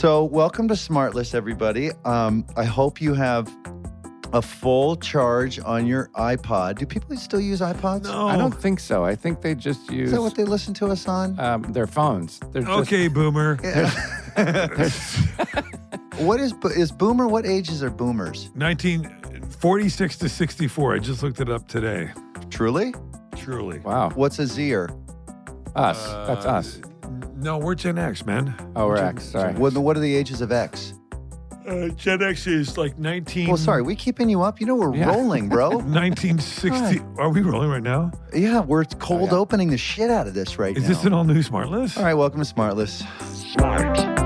So welcome to SmartLess, everybody. I hope you have a full charge on your iPod. Do people still use iPods? No. I don't think so. I think they just use... Is that what they listen to us on? their phones. They're Okay, boomer. What is boomer? What ages are boomers? 1946 to 64. I just looked it up today. Truly? Truly. Wow. What's a Zer? Us. That's us. No, we're Gen X, man. Oh, we're X. Sorry. What are the ages of X? Gen X is like 19... Well, sorry, we keeping you up? You know we're rolling, bro. 1960. Are we rolling right now? Yeah, we're cold opening the shit out of this right now. Is this an all-new SmartLess? All right, welcome to SmartLess. SmartLess.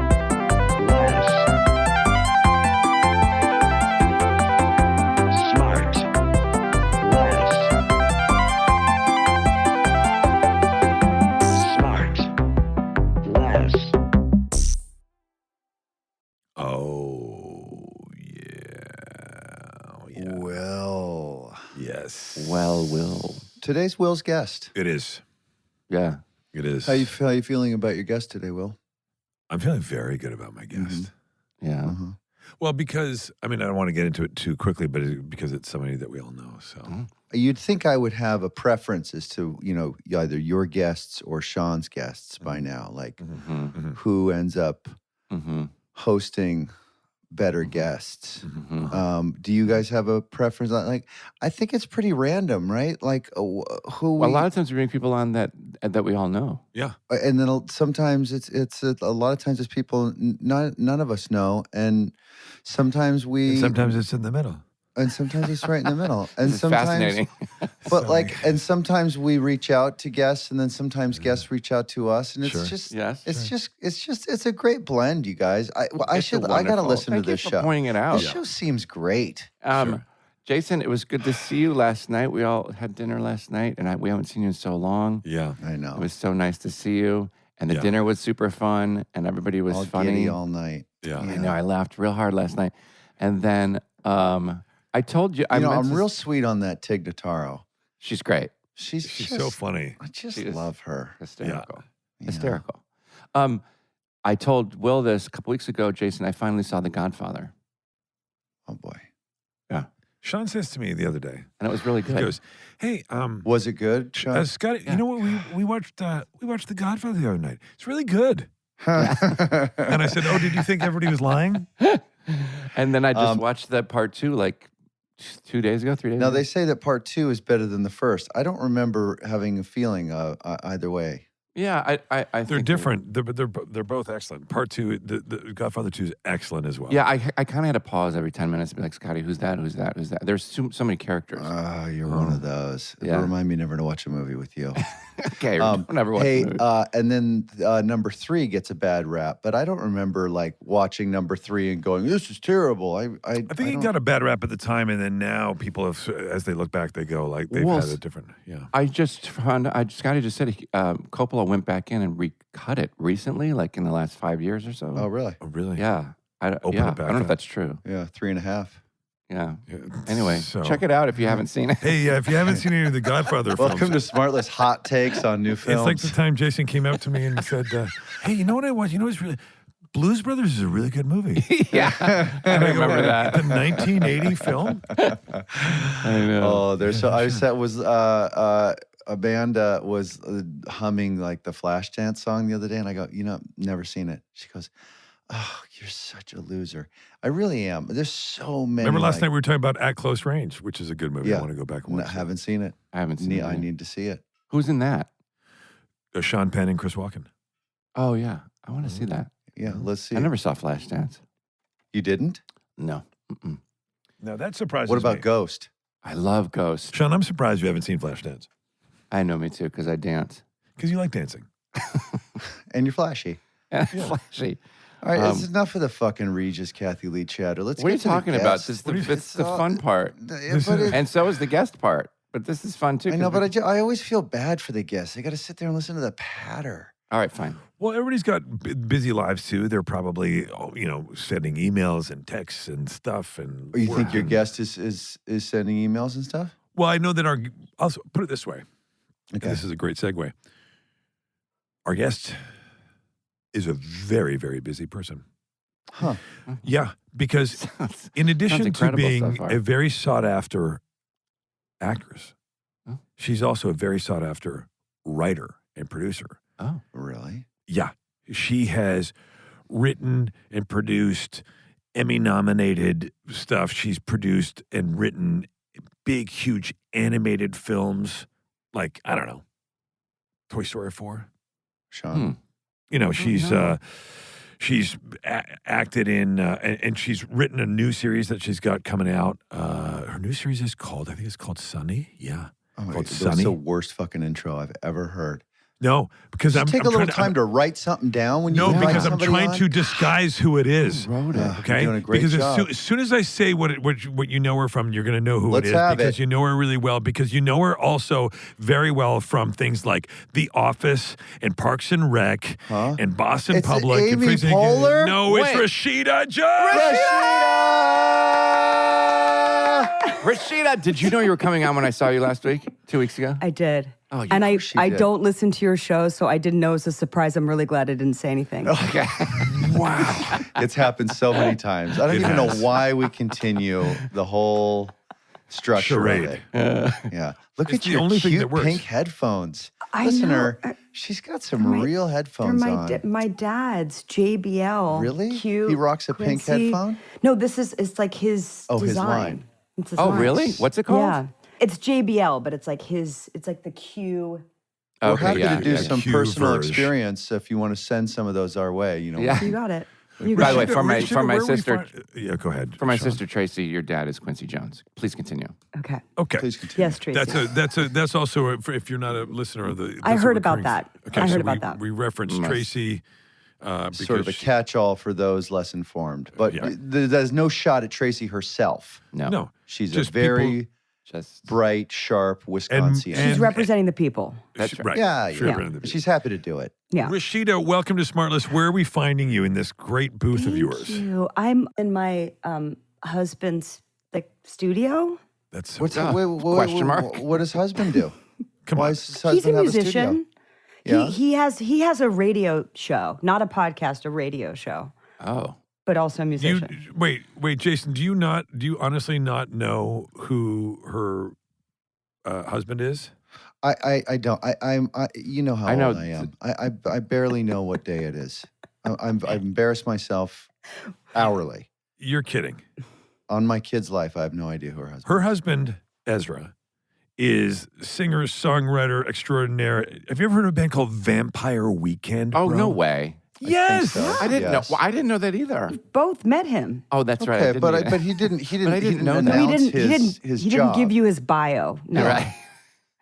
Yes. Well, Will. Today's Will's guest. It is. Yeah. It is. How you feeling about your guest today, Will? I'm feeling very good about my guest. Mm-hmm. Yeah. Uh-huh. Well, because, I don't want to get into it too quickly, but because it's somebody that we all know, so. You'd think I would have a preference as to, either your guests or Sean's guests by now, like who ends up hosting better guests. Do you guys have a preference? Like, I think it's pretty random, right? Like, a lot of times we bring people on that we all know. Yeah. And then sometimes it's a lot of times it's people none of us know, and sometimes sometimes it's in the middle. And sometimes it's right in the middle. And This is sometimes, fascinating. But and sometimes we reach out to guests, and then sometimes guests reach out to us, and it's just, it's a great blend, you guys. I gotta listen to this Thank you for show. pointing it out. This show seems great. Jason, it was good to see you last night. We all had dinner last night, and we haven't seen you in so long. Yeah, I know. It was so nice to see you, and the dinner was super fun, and everybody was all funny giddy all night. Yeah, I know. I laughed real hard last night, and then I told you. I'm real sweet on that Tig Notaro. She's great. She's so funny. I just love her. Hysterical. Yeah. Hysterical. I told Will this a couple weeks ago, Jason. I finally saw The Godfather. Oh boy. Yeah. Sean says to me the other day, and it was really good. He goes, "Hey, was it good, Sean? Scott? You know what? We watched The Godfather the other night. It's really good." And I said, "Oh, did you think everybody was lying?" And then I just watched that part 2 like 2 days ago, 3 days ago. Now, they say that part 2 is better than the first. I don't remember having a feeling either way. Yeah, I they're think different. They're both excellent. Part 2, the Godfather 2 is excellent as well. Yeah, I kind of had to pause every 10 minutes and be like, Scotty, who's that? Who's that? Who's that? There's so many characters. You're one of those. Yeah. Remind me never to watch a movie with you. Okay, don't ever watch a movie. And then number 3 gets a bad rap, but I don't remember like watching number 3 and going, "This is terrible." I think it got a bad rap at the time, and then now people have, as they look back, they go like they've had a different. Yeah, Scotty just said Coppola went back in and recut it recently, like in the last 5 years or so. Oh, really? Oh, really? Yeah. I don't know if that's true. Yeah, 3.5. Yeah. Anyway, check it out if you haven't seen it. Hey, if you haven't seen any of the Godfather films. Welcome to SmartLess Hot Takes on New Films. It's like the time Jason came up to me and said, "Hey, you know what I watched? You know what's really Blues Brothers is a really good movie." Yeah, I remember that. The 1980 film. I know. Amanda was humming like the Flashdance song the other day, and I go, never seen it. She goes, "Oh, you're such a loser." I really am. There's so many. Remember last night we were talking about At Close Range, which is a good movie. I want to go back and watch. I haven't seen it. I haven't seen it. I need to see it. Who's in that? Sean Penn and Chris Walken. Oh, yeah. I want to see that. Yeah, let's see. I never saw Flashdance. You didn't? No. No, that surprises me. What about me. Ghost? I love Ghost. Sean, I'm surprised you haven't seen Flashdance. I know, me too, because I dance. Because you like dancing. And you're flashy. Flashy. All right, this is enough of the fucking Regis Kathy Lee chatter. Let's What are get you to talking the about? guests. It's the fun part. And so is the guest part. But this is fun too. I know, but I always feel bad for the guests. They got to sit there and listen to the patter. All right, fine. Well, everybody's got busy lives too. They're probably, sending emails and texts and stuff. And you think your guest is sending emails and stuff? Well, I know that I'll put it this way. Okay. This is a great segue. Our guest is a very, very busy person. Huh. Yeah, because in addition to incredible so being far. a very sought after actress, Oh. she's also a very sought after writer and producer. Oh. Really? Yeah, she has written and produced Emmy-nominated stuff. She's produced and written big, huge animated films like, I don't know, Toy Story 4. Sean? You know, she's acted in, and she's written a new series that she's got coming out. Her new series is called, I think it's called Sunny. Yeah. Oh my Called God, that's Sunny. the worst fucking intro I've ever heard. No, because Just take a little trying time to write something down when you No, invite because I'm somebody trying on. to disguise who it is. Who wrote it? Okay, You're doing a great because job. as soon as I say what you know her from, you're going to know who Let's it is have because it. you know her really well. Because you know her also very well from things like The Office and Parks and Rec Huh? and Boston It's Public. and Amy Freezing- Poehler? No, it's Wait. Rashida Jones. Rashida, did you know you were coming on when I saw you last week? 2 weeks ago? I did. Oh, you- and I she did. don't listen to your show, so I didn't know it was a surprise. I'm really glad I didn't say anything. Okay. Wow. It's happened so many times. I don't It even has. know why we continue the whole structure Charade. of it. Yeah. Look It's at the your only thing cute that works. pink headphones. I Listener, know. she's got some real They're headphones on. my dad's JBL. Really? Cute. He rocks a pink Quincy. headphone? No, it's like his Oh, his design. line. It's his Oh, line. really? What's it called? Yeah. It's JBL, but it's like the Q. We're Okay, happy yeah, to do yeah. some Q personal verge. experience if you want to send some of those our way. You know, Yeah. You got it. You By got the way, it. for my where we sister, find- yeah, go ahead. for my Sean. sister Tracy, your dad is Quincy Jones. Please continue. Okay. Okay. please continue. Yes, Tracy. That's also if you're not a listener of the. I that's a heard about recurring that. thing. Okay, I so heard about that. We referenced Must. Tracy. Because Sort of a catch-all for those less informed. But Yeah. there's no shot at Tracy herself. No. No, She's Just a very people- Just bright, sharp Wisconsin. She's representing the people. That's right. right. Yeah, Sure, yeah. Brandon. She's happy to do it. Yeah. Rashida, welcome to SmartLess. Where are we finding you in this great booth of Thank yours? you. I'm in my husband's studio. That's so What's question mark? What does husband do? Come Why on. does his husband He's a have a musician. Yeah. He has a radio show, not a podcast, a radio show, Oh. but also a You musician. wait, Jason. Do you honestly not know who her husband is? I don't. I'm. You know how I know old I am. I barely know what day it is. I've embarrassed myself hourly. You're kidding. On my kid's life, I have no idea who her husband. Her husband, Ezra, is singer songwriter extraordinaire. Have you ever heard of a band called Vampire Weekend? Oh, bro? no way. Yes. so. I didn't Yes. know. Well, I didn't know that either. Both met him. Oh, that's right. I Okay, didn't but either. but he didn't. He But I didn't. didn't know that. No, announce he didn't. his He job. didn't give you his bio. No, Right.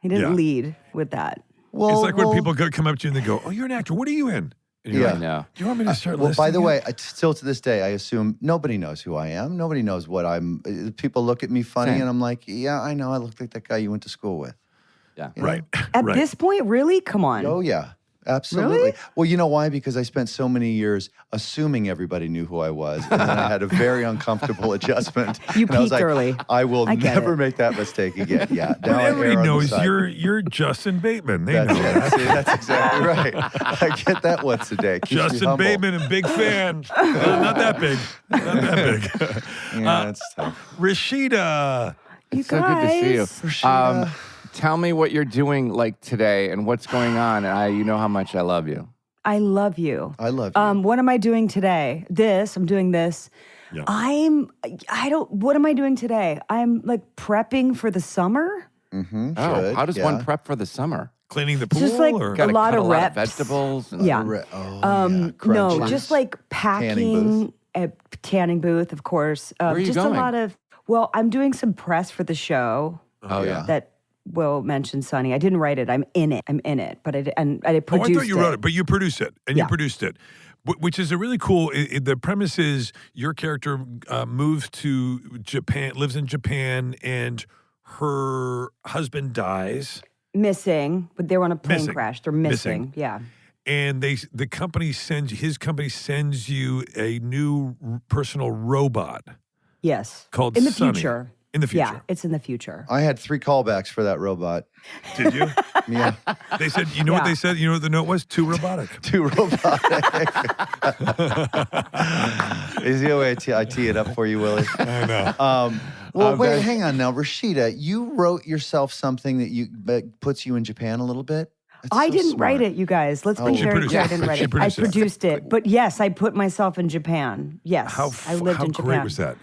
he didn't Yeah. lead with that. Well, It's like when people come up to you and they go, "Oh, you're an actor. What are you in?" And you're Yeah. like, No. "Do you want me to start?" Well, by listing the you?" way, still to this day, I assume nobody knows who I am. Nobody knows what I'm. People look at me funny, Same. and I'm like, yeah, I know. I look like that guy you went to school with. Yeah. You know? right At right. this point, really? Come on. Oh yeah, absolutely. Really? Well, you know why? Because I spent so many years assuming everybody knew who I was, and then I had a very uncomfortable adjustment. You and I was peaked like, early. I will I get never it. make that mistake again. Yeah. But now I everybody err on the knows side. you're Justin Bateman. They That's know it. that. See, that's exactly right. I get that once a day. Keeps me Justin humble. Bateman, a big fan. Not that big. Not that big. Yeah, that's tough. Rashida. You It's so good to see you. guys. Tell me what you're doing like today and what's going on. And you know how much I love you. I love you. I love you. What am I doing today? I'm doing this. Yeah. What am I doing today? I'm like prepping for the summer. Mm-hmm. Oh, Should, how does yeah. one prep for the summer? Cleaning the pool? Just like or? a Gotta lot cut of a lot reps. of vegetables. And Yeah. No, No, crunches. just like packing, a tanning booth, of course. Where are you just going? a lot of, I'm doing some press for the show Oh, yeah. that Will mention Sunny. I didn't write it. I'm in it, but I Oh, I produced thought you wrote it, but you produced it, and you Yeah. produced it, which is a really cool. The premise is your character moves to Japan, lives in Japan, and her husband dies, Missing, but they were on a plane Missing. crash. They're Missing. missing. Yeah. and his company sends you a new personal robot Yes. called In the Sunny. future. In the future. Yeah, it's in the future. I had 3 callbacks for that robot. Did you? Yeah. They said, you know what they said? You know what the note was? Too robotic. Too robotic. Is the way I tee it up for you, Willie? I know. Well, wait, hang on now. Rashida, you wrote yourself something that puts you in Japan a little bit? That's I so didn't smart. write it, you guys. Let's be She very produced clear. it. I didn't write She it. I produced it. produced it. But yes, I put myself in Japan. Yes, I lived in Japan. How great was that?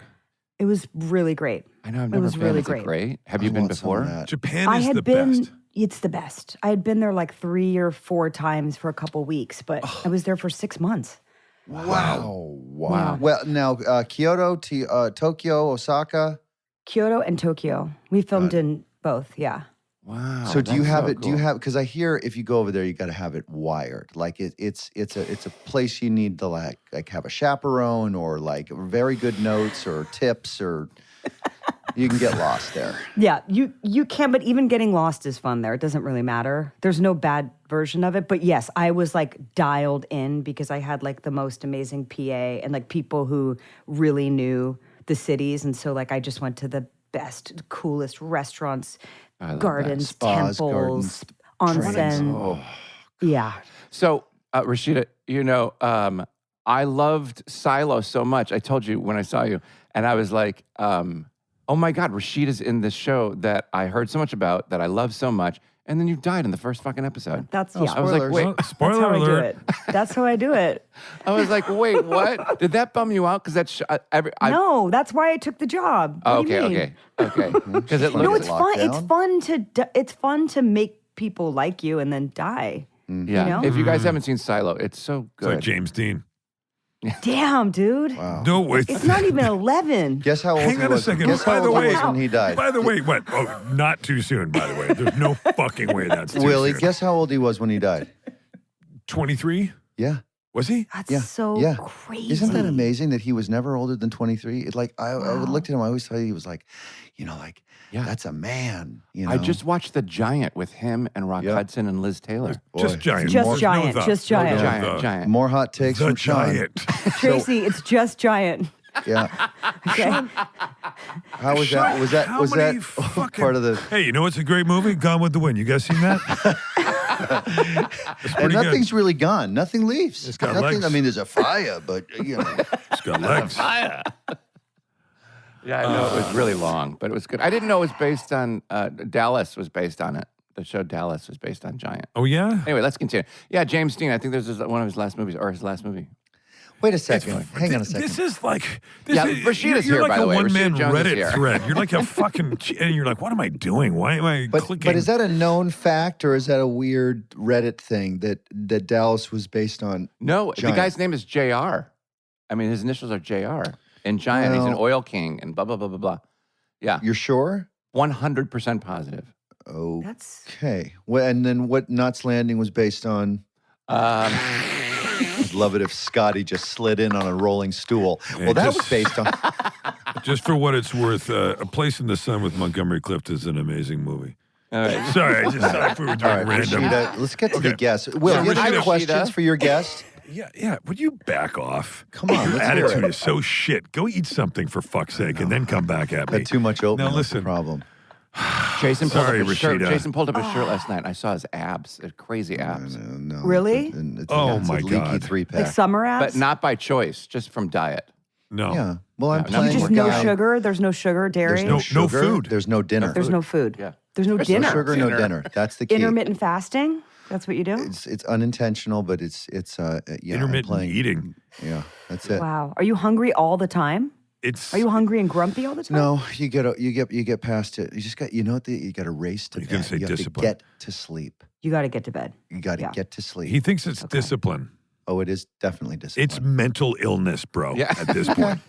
It was really great. I know I've It never was been. really Is it great. Have you I been want some of before? that. Japan I is had the been. best. It's the best. I had been there like 3 or 4 times for a couple weeks, but I was there for 6 months. Wow. Yeah. Well, now Kyoto, Tokyo, Osaka. Kyoto and Tokyo. We filmed in both. Yeah. Wow. So do you that's have so it? Do you cool. have? Because I hear if you go over there, you got to have it wired. Like it's a place you need to like have a chaperone or like very good notes or tips or you can get lost there. Yeah, you can, but even getting lost is fun there. It doesn't really matter. There's no bad version of it. But yes, I was like dialed in because I had like the most amazing PA and like people who really knew the cities. And so like I just went to the best, coolest restaurants, love gardens, Spas, temples, gardens, onsen. Yeah. So, Rashida, I loved Silo so much. I told you when I saw you, and I was like, oh my God, Rashida's in this show that I heard so much about, that I love so much, and then you died in the first fucking episode. That's Oh, yeah. I was like, spoilers. wait. Well, That's spoiler how I do alert. it. That's how I do it. I was like, wait, what? Did that bum you out? Because that's No, that's why I took the job. What do you mean? okay. Because it No, looks. it's fun. It's Lockdown? fun to make people like you and then die. Yeah. know? If you guys haven't seen Silo, it's so It's like good. James Dean. Damn, dude. Wow. No, wait. It's not even 11. Guess how old Hang he on a was. second. Guess By how the old he way- was when he died. By the way, what? Oh, not too soon, by the way. There's no fucking way that's too Willie, soon. guess how old he was when he died? 23? Yeah. Was he? That's Yeah. so Yeah. crazy. Isn't that amazing that he was never older than 23? It's like I would look at him. I always thought he was like, Yeah. that's a man. I just watched The Giant with him and Rock Yeah. Hudson and Liz Taylor. Just Boy. giant. Just No giant, the. just giant. No Giant, the. giant. more hot takes The from Sean. giant. Tracy, it's just giant. Yeah. Okay. How was that? Was that How was many that fucking- part of the? Hey, you know what's a great movie? Gone with the Wind. You guys seen that? It's And pretty good. nothing's really gone. Nothing leaves. It's got Nothing. legs. I mean, there's a fire, but It's got legs. Yeah, I know it was really long, but it was good. I didn't know it was based on Dallas was based on it. The show Dallas was based on Giant. Oh, yeah? Anyway, let's continue. Yeah, James Dean. I think this is one of his last movies, or his last movie. Wait a second. Hang on a second. This is like... Yeah, is, Rashida's you're here, like by the way. a one-man Rashida Jones is Reddit here. thread. You're like a fucking... And you're like, what am I doing? Why am I clicking? But is that a known fact or is that a weird Reddit thing that Dallas was based on? No, Giant. the guy's name is JR. I mean, his initials are JR. And Giant, he's an Well- oil king and blah, blah, blah, blah, blah. Yeah, You're sure? 100% positive. Oh. That's Okay. Well, and then what Knots Landing was based on? I'd love it if Scotty just slid in on a rolling stool. Yeah, Well, that was just- based on. Just for what it's worth, A Place in the Sun with Montgomery Clift is an amazing movie. All right. Sorry, I just thought if we were doing All right, random. Rashida, let's get to Okay. the guest. Will, So you have Rashida- any questions for your guest? Yeah. Would you back off? Come on, Your let's hear attitude it. is so shit. Go eat something for fuck's sake, and then come back at me. Had too much oatmeal. Now That's the listen. problem. Jason pulled Sorry, up his shirt. Rashida. Jason pulled up his shirt last night. I saw his abs, crazy abs, No, Really? It's Oh, it's my a leaky God. 3-pack. like summer abs. but not by choice, just from diet. No. Yeah. Well, I'm No, playing just with no guy. sugar. There's no sugar, dairy. There's no No sugar. food. There's no dinner. There's no food. Yeah. There's no There's dinner. No sugar, no Dinner. dinner. That's the key. Intermittent fasting. That's what you do. It's unintentional, but it's yeah. I'm Intermittent playing- eating. Yeah, that's it. Wow. Are you hungry all the time? It's. Are you hungry and grumpy all the time? No, you get past it. You just got you got to race to You're bed. gonna say you have discipline. to get to sleep. You got to get to bed. You got to Yeah. get to sleep. He thinks it's discipline. Oh, it is definitely discipline. It's mental illness, bro. Yeah. At this point.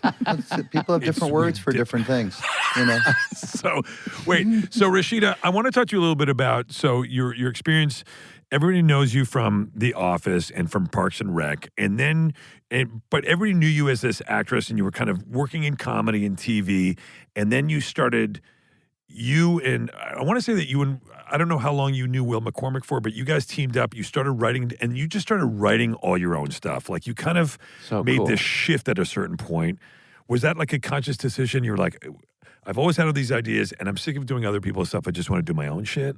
People have different words for different things. You know. So, wait. So, Rashida, I want to talk to you a little bit about your experience. Everybody knows you from The Office and from Parks and Rec, but everybody knew you as this actress, and you were kind of working in comedy and TV, and then you started. I want to say that you and I don't know how long you knew Will McCormick for, but you guys teamed up. You started writing, and you just started writing all your own stuff. Like you kind of So made cool. this shift at a certain point. Was that like a conscious decision? You were like, I've always had all these ideas, and I'm sick of doing other people's stuff. I just want to do my own shit.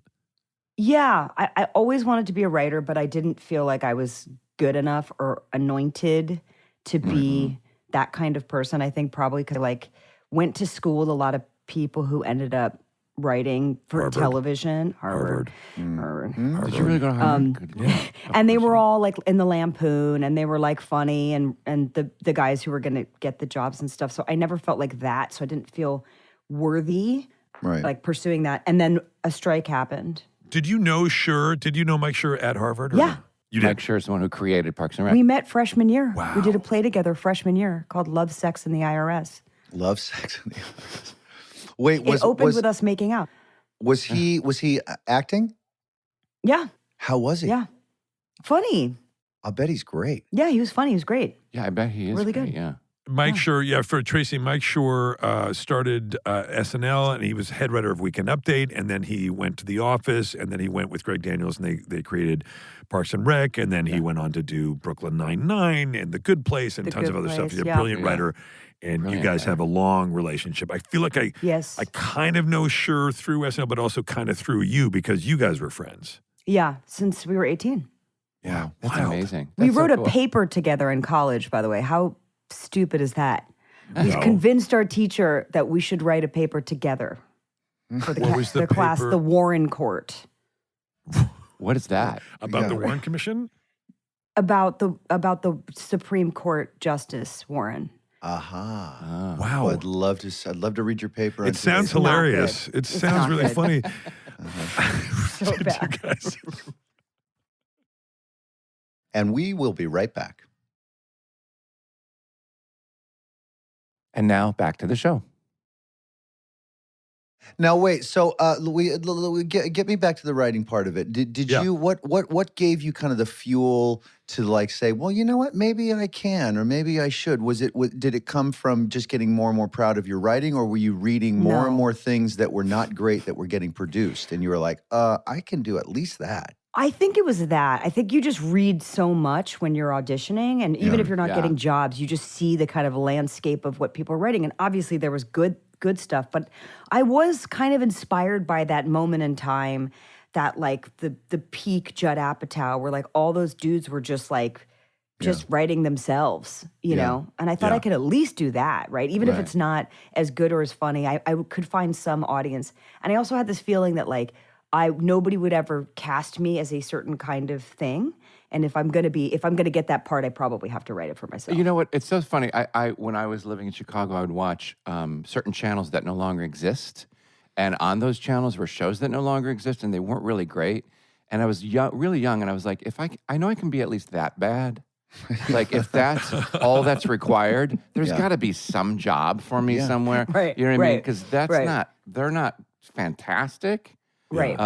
Yeah, I always wanted to be a writer, but I didn't feel like I was good enough or anointed to be that kind of person. I think probably because I like went to school with a lot of people who ended up writing for Harvard. television. Harvard. Harvard. Did you really go to Harvard? Good. Yeah. And they were all like in the Lampoon, and they were like funny, and the guys who were going to get the jobs and stuff. So I never felt like that. So I didn't feel worthy, like pursuing that. And then a strike happened. Did you know Schur? Did you know Mike Schur at Harvard? Or Yeah. You did? Mike Schur is the one who created Parks and Rec. We met freshman year. Wow. We did a play together freshman year called Love, Sex, and the IRS. Love, sex, and the IRS. Wait, It opened with us making out. Was he acting? Yeah. How was he? Yeah. Funny. I'll bet he's great. Yeah, he was funny. He was great. Yeah, I bet he is Really great, good. Yeah. Mike Schur, for Tracy, Mike Schur started SNL, and he was head writer of Weekend Update, and then he went to The Office, and then he went with Greg Daniels, and they created Parks and Rec, and then he went on to do Brooklyn Nine-Nine and The Good Place and tons of other stuff. He's a brilliant writer, and you guys have a long relationship. I feel like I kind of know Schur through SNL, but also kind of through you because you guys were friends. Yeah, since we were 18. Yeah, That's amazing. We That's so wrote a cool. paper together in college, by the way. How stupid is that? We convinced our teacher that we should write a paper together for What was the class, paper? the Warren Court, What is that? About the Warren Commission? about the Supreme Court Justice Warren. Aha. Wow. Well, I'd love to read your paper. It sounds hilarious. It sounds not really good. funny. So You bad. guys. And we will be right back. And now back to the show. Now wait, so get me back to the writing part of it. Did you what gave you kind of the fuel to like say, well, you know what, maybe I can or maybe I should? Did it come from just getting more and more proud of your writing, or were you reading more and more things that were not great that were getting produced, and you were like, I can do at least that? I think it was that. I think you just read so much when you're auditioning, and even if you're not getting jobs, you just see the kind of landscape of what people are writing. And obviously there was good stuff, but I was kind of inspired by that moment in time, that like the peak Judd Apatow, where like all those dudes were just like writing themselves, you know? And I thought I could at least do that, right? Even if it's not as good or as funny, I could find some audience. And I also had this feeling that like nobody would ever cast me as a certain kind of thing. And if I'm gonna get that part, I probably have to write it for myself. You know what? It's so funny. I when I was living in Chicago, I would watch certain channels that no longer exist. And on those channels were shows that no longer exist, and they weren't really great. And I was really young, and I was like, if I know I can be at least that bad. Like, if that's all that's required, there's got to be some job for me somewhere. Right, You know what I mean? right, Because that's right. they're not fantastic. Right.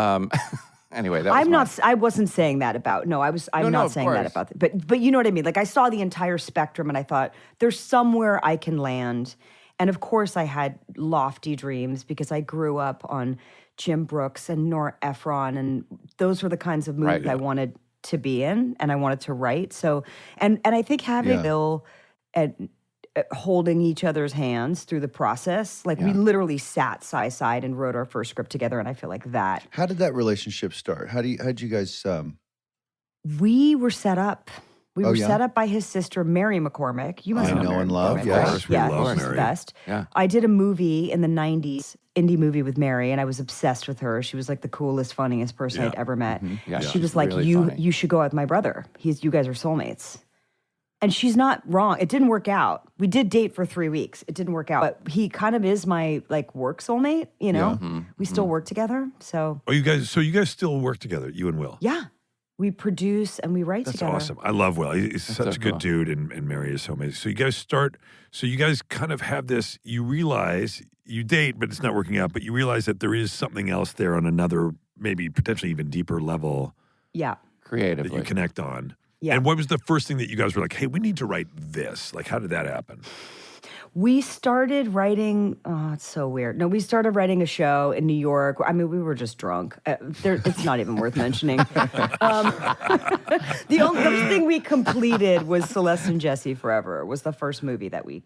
Anyway, that was I wasn't saying that about. No, I'm not of saying that course. about. But you know what I mean? Like I saw the entire spectrum, and I thought there's somewhere I can land. And of course, I had lofty dreams because I grew up on Jim Brooks and Nora Ephron, and those were the kinds of movies I wanted to be in, and I wanted to write. So, and I think having Bill and holding each other's hands through the process, like we literally sat side by side and wrote our first script together, and I feel like that. How did that relationship start? How'd you guys? We were set up. We were set up by his sister, Mary McCormick. You must I know Mary and love, McCormick, yes. right? Of course, we love she's Mary. the best. Yeah. I did a movie in the 90s, indie movie with Mary, and I was obsessed with her. She was like the coolest, funniest person I'd ever met. Yeah, she she's was like, really you funny. should go out with my brother. You guys are soulmates. And she's not wrong. It didn't work out. We did date for 3 weeks. It didn't work out. But he kind of is my like work soulmate, you know? We still work together. So Oh, you guys still work together, you and Will? yeah. We produce and we write That's together. awesome. I love Will. He's such so a good cool. dude, and Mary is so amazing. So you guys kind of have this, you realize, you date, but it's not working out, but you realize that there is something else there on another, maybe potentially even deeper level Yeah. that creatively. you connect on. Yeah. And what was the first thing that you guys were like, hey, we need to write this? Like, how did that happen? We started writing. Oh, it's so weird. No, we started writing a show in New York. I mean, we were just drunk. It's not even worth mentioning. The only thing we completed was Celeste and Jesse Forever. Was the first movie that we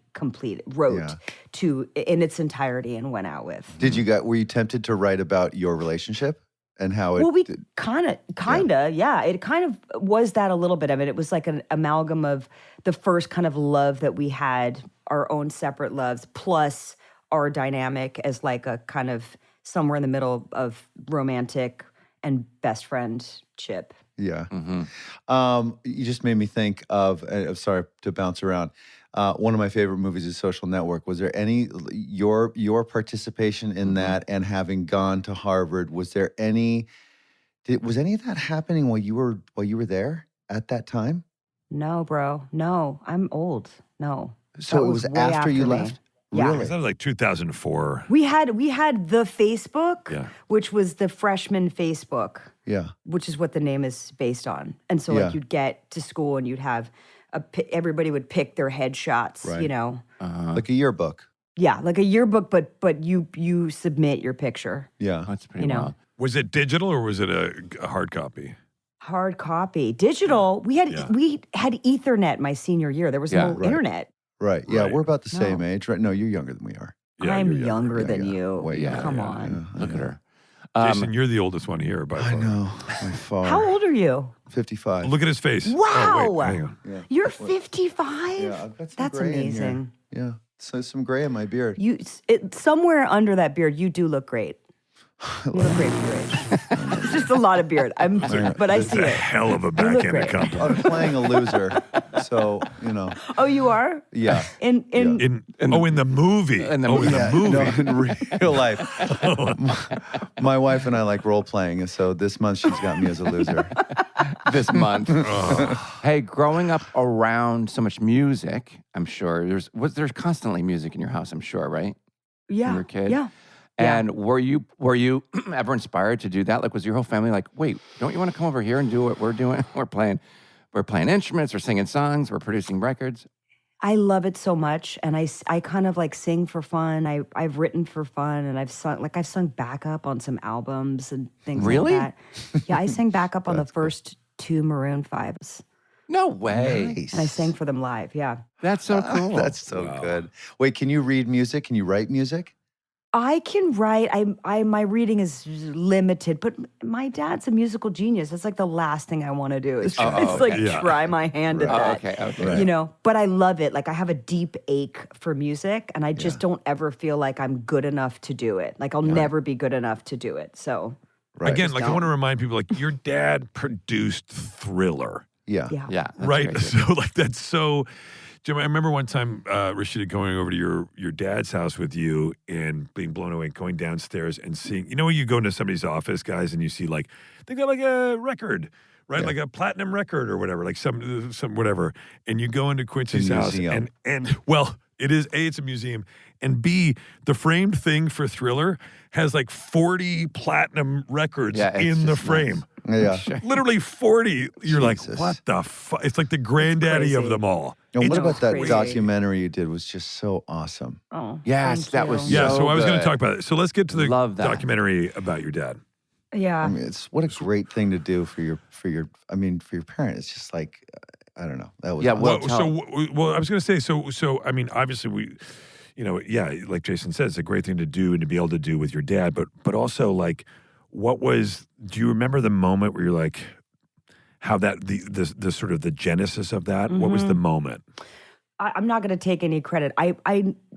wrote to in its entirety and went out with. Were you tempted to write about your relationship and how it? Well, we kind of, yeah. It kind of was that a little bit of it. It was like an amalgam of the first kind of love that we had, our own separate loves, plus our dynamic as like a kind of somewhere in the middle of romantic and best friendship. Yeah. You just made me think of, sorry to bounce around, one of my favorite movies is Social Network. Was there any, your participation in that and having gone to Harvard, was any of that happening while you were there at that time? No, bro. No, I'm old. No. So it was after you left? Yeah. Really? That was like 2004. We had the Facebook, which was the freshman Facebook. Yeah. Which is what the name is based on. And so like you'd get to school and you'd have everybody would pick their headshots, right. you know. Like a yearbook. Yeah, like a yearbook, but you submit your picture. Yeah. That's pretty wild. Was it digital or was it a hard copy? Hard copy. Digital. We had Ethernet my senior year. There was no internet. Right. Yeah, Right. we're about the same age, right? No, you're younger than we are. Yeah, I'm you're younger than Yeah. you. Way younger. Come on. Look at her. Jason, you're the oldest one here by far. I know. By far. How old are you? 55. Look at his face. Wow. Oh, wait, hang on. Yeah. You're 55? Yeah, I've got some That's gray in here. amazing. Yeah. So some gray in my beard. Somewhere under that beard, you do look great. You look great for your age. It's just a lot of beard. But I see It's a it. hell of a look backhanded great. compliment. I'm playing a loser. So, Oh, you are? yeah. In In the movie. In the oh, movie. in the movie. No, in real life. My wife and I like role playing, and so this month she's got me as a loser. This month. Hey, growing up around so much music, I'm sure there's constantly music in your house, I'm sure, right? Yeah. When you were a kid? Yeah. And were you ever inspired to do that? Like, was your whole family like, wait, don't you want to come over here and do what we're doing? We're playing instruments, we're singing songs, we're producing records. I love it so much, and I kind of like sing for fun. I've written for fun, and I've sung backup on some albums and things Really? like that. Yeah, I sang backup on the first 2 Maroon 5s, No way. Nice. and I sang for them live. Yeah, That's so cool. That's so good. Wait, can you read music? Can you write music? I can write. My reading is limited, but my dad's a musical genius. That's like the last thing I want to do is try my hand at that. Okay. You know, but I love it. Like I have a deep ache for music, and I just don't ever feel like I'm good enough to do it. Like I'll never be good enough to do it. So Again, like I want to remind people, like your dad produced Thriller, Yeah. yeah, Yeah. that's right? crazy. So like that's so. Jim, I remember one time Rashida going over to your dad's house with you and being blown away, going downstairs and seeing. You know, when you go into somebody's office, guys, and you see like they got like a record. Right, Yeah. like a platinum record or whatever, like some whatever, and you go into Quincy's house, museum. and well, it is A, it's a museum, and B, the framed thing for Thriller has like 40 platinum records Yeah, it's in the just frame. Yeah. Literally 40. You're like, Jesus. what the fuck? It's like the granddaddy of crazy. them all. And what It's about that crazy. documentary you did was just so awesome. Oh, Yes, thank that you. was Yeah, so I was going good. to talk about it. So let's get to the Love that. documentary about your dad. Yeah. I mean, what a great thing to do for your parent. It's just like, I don't know. That was Yeah, awesome. well, Well, I was going to say, so I mean, obviously we, like Jason said, it's a great thing to do and to be able to do with your dad, but also like, do you remember the moment where you're like, how that, the sort of the genesis of that? What was the moment? I'm not going to take any credit.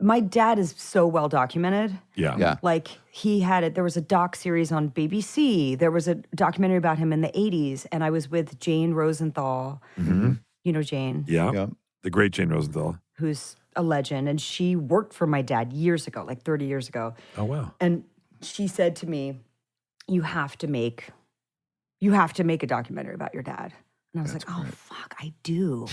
My dad is so well documented. Yeah. Yeah. Like there was a doc series on BBC. There was a documentary about him in the 80s. And I was with Jane Rosenthal. Mm-hmm. You know Jane, Yeah. Yeah. The great Jane Rosenthal. who's a legend. And she worked for my dad years ago, like 30 years ago. Oh, wow. And she said to me, you have to make a documentary about your dad. And I was like, oh, fuck, I do,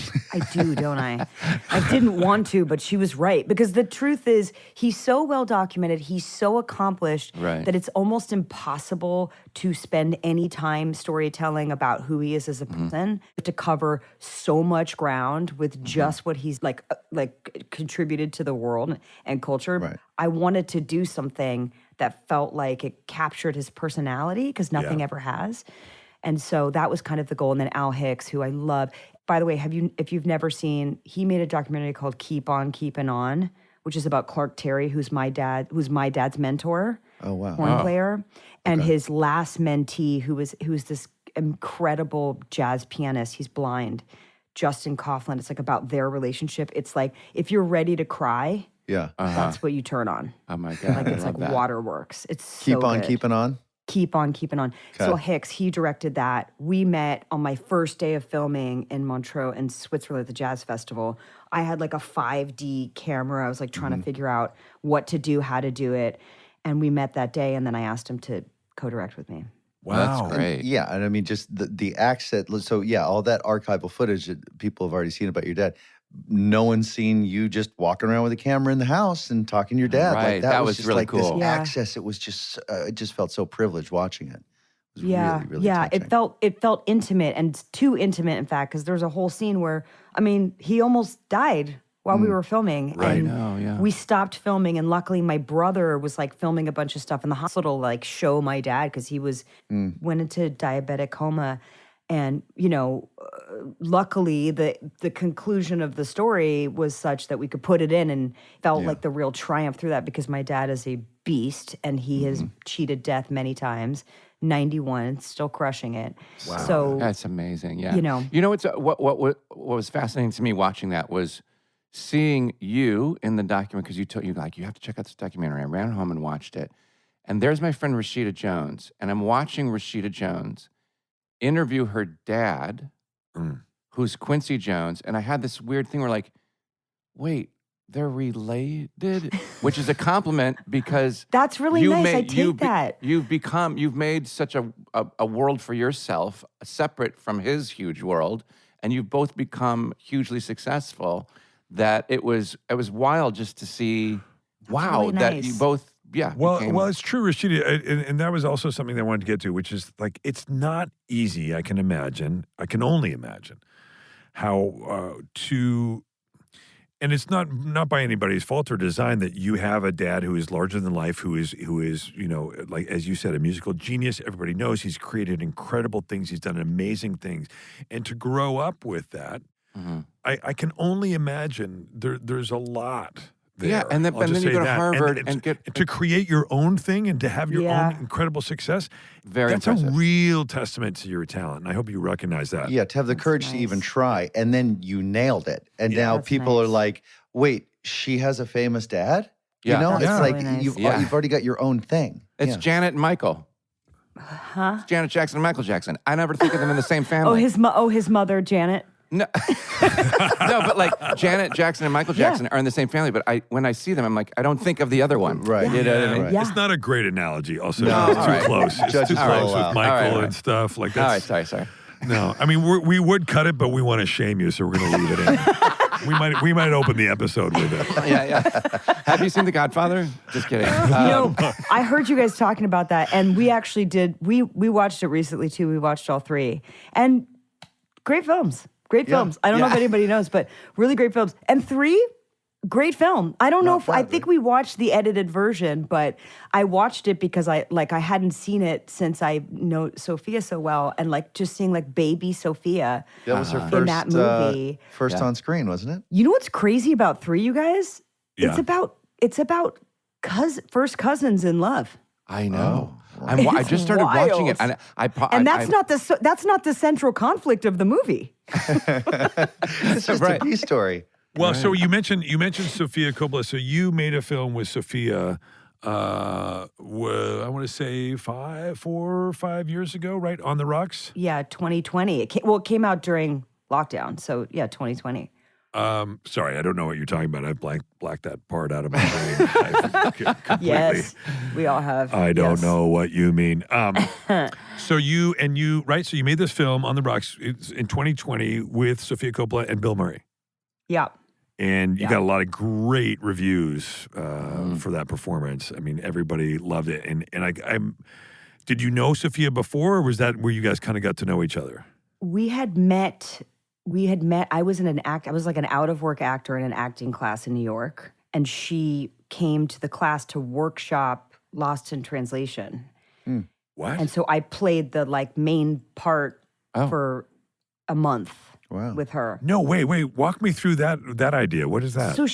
don't I? I didn't want to, but she was right. Because the truth is, he's so well documented, he's so accomplished that it's almost impossible to spend any time storytelling about who he is as a person, to cover so much ground with just what he's like contributed to the world and culture. Right. I wanted to do something that felt like it captured his personality, because nothing ever has. And so that was kind of the goal. And then Al Hicks, who I love. By the way, if you've never seen, he made a documentary called Keep On Keepin' On, which is about Clark Terry, who's my dad's mentor. Oh, wow. Horn player. And his last mentee, who's this incredible jazz pianist. He's blind. Justin Coughlin. It's like about their relationship. It's like, if you're ready to cry, that's what you turn on. Oh my God. Like it's like waterworks. It's so Keep on good. keeping on. Keep on keeping on. Okay. So Hicks, he directed that. We met on my first day of filming in Montreux in Switzerland at the Jazz Festival. I had like a 5D camera. I was like trying to figure out what to do, how to do it. And we met that day, and then I asked him to co-direct with me. Wow. That's great. And I mean, just the accent. So all that archival footage that people have already seen about your dad. No one's seen you just walking around with a camera in the house and talking to your dad. Right. Like That was just really like cool. This access. It was just, it just felt so privileged watching it. It was really, really touching. It felt intimate, and too intimate, in fact, because there's a whole scene where, I mean, he almost died while we were filming. Right. And we stopped filming, and luckily my brother was like filming a bunch of stuff in the hospital, like show my dad, because he went into diabetic coma. And, luckily the conclusion of the story was such that we could put it in, and felt like the real triumph through that, because my dad is a beast, and he has cheated death many times. 91, still crushing it. Wow. So That's amazing. Yeah. What was fascinating to me watching that was seeing you in the document, because you have to check out this documentary. I ran home and watched it. And there's my friend Rashida Jones, and I'm watching Rashida Jones interview her dad, who's Quincy Jones, and I had this weird thing where like, wait, they're related, which is a compliment, because that's really nice. I take that. You've made such a world for yourself, separate from his huge world, and you've both become hugely successful. That it was wild just to see. Wow, really that nice. you both. Yeah. Well, it's true, Rashida, and that was also something that I wanted to get to, which is like, it's not easy. I can only imagine how and it's not by anybody's fault or design that you have a dad who is larger than life, who is like, as you said, a musical genius. Everybody knows he's created incredible things. He's done amazing things, and to grow up with that, I can only imagine there's a lot. There. Yeah, and then you go to Harvard and get to create your own thing and to have your own incredible success. That's impressive. a real testament to your talent, and I hope you recognize that. Yeah, to have the courage to even try, and then you nailed it. And now That's people nice. are like, "Wait, she has a famous dad?" Yeah. It's That's like really nice. you've already got your own thing. It's Janet and Michael. Huh? It's Janet Jackson and Michael Jackson. I never think of them in the same family. His mother, Janet. No, no, but like Janet Jackson and Michael Jackson are in the same family. But when I see them, I'm like, I don't think of the other one. Right. You know what I mean? Right. Yeah. It's not a great analogy. Also, No, it's all too right. close. It's Judge too is close allowed. with Michael All right. and stuff like All right, that. sorry. No, I mean we would cut it, but we want to shame you, so we're going to leave it in. we might open the episode with it. Yeah. Have you seen The Godfather? Just kidding. I heard you guys talking about that, and we actually did. We watched it recently too. We watched all three, and great films. Great films. I don't know if anybody knows, but really great films. And 3, great film. I don't know if I think we watched the edited version, but I watched it because I hadn't seen it since I know Sofia so well, and like just seeing like baby Sofia That was her first in that movie. first on screen, wasn't it? You know what's crazy about 3, you guys? Yeah. It's about first cousins in love. I know. Oh, I just started watching it, wild. and That's not the central conflict of the movie. It's just a B story. Well, so you mentioned Sofia Coppola. So you made a film with Sofia. I want to say 4 or 5 years ago, right? On the Rocks. Yeah, 2020. It came out during lockdown, so yeah, 2020. Sorry, I don't know what you're talking about. I've blacked that part out of my brain. Completely. Yes, we all have. I don't Yes. know what you mean. So you made this film on the rocks in 2020 with Sofia Coppola and Bill Murray. Yeah. And you Yeah. got a lot of great reviews for that performance. I mean, everybody loved it. And I'm did you know Sofia before, or was that where you guys kind of got to know each other? We had met. I was I was like an out of work actor in an acting class in New York, and she came to the class to workshop Lost in Translation. What? And so I played the like main part for a month with her. No, wait. Walk me through that idea. What is that? So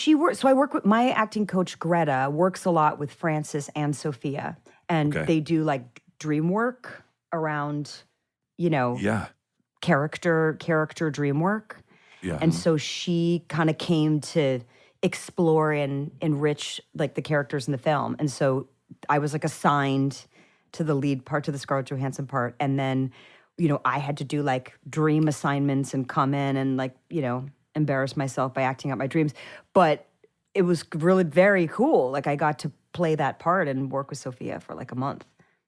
I work with my acting coach Greta, works a lot with Frances and Sophia, and they do like dream work around, character dream work. Yeah. And so she kind of came to explore and enrich like the characters in the film. And so I was like assigned to the lead part, to the Scarlett Johansson part. And then, I had to do like dream assignments and come in and like, embarrass myself by acting out my dreams. But it was really very cool. Like I got to play that part and work with Sophia for like a month.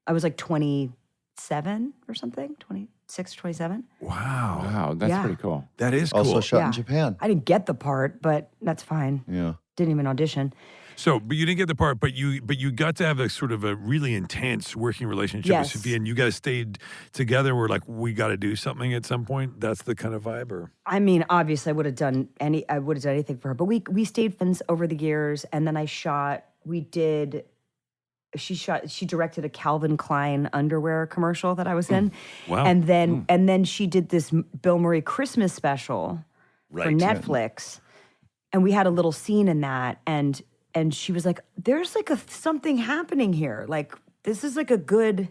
I was like 27 or something, 26, 27. Wow. That's pretty cool. That is cool. Also shot in Japan. I didn't get the part, but that's fine. Yeah. Didn't even audition. So, but you didn't get the part, but you got to have a sort of a really intense working relationship Yes. with Sofia, and you guys stayed together. We're like, we got to do something at some point. That's the kind of vibe, or I mean, obviously, I would have done anything for her. But we stayed friends over the years, and then she directed a Calvin Klein underwear commercial that I was in. Wow. And then she did this Bill Murray Christmas special for Netflix. And we had a little scene in that, and she was like, there's like something happening here. Like this is like a good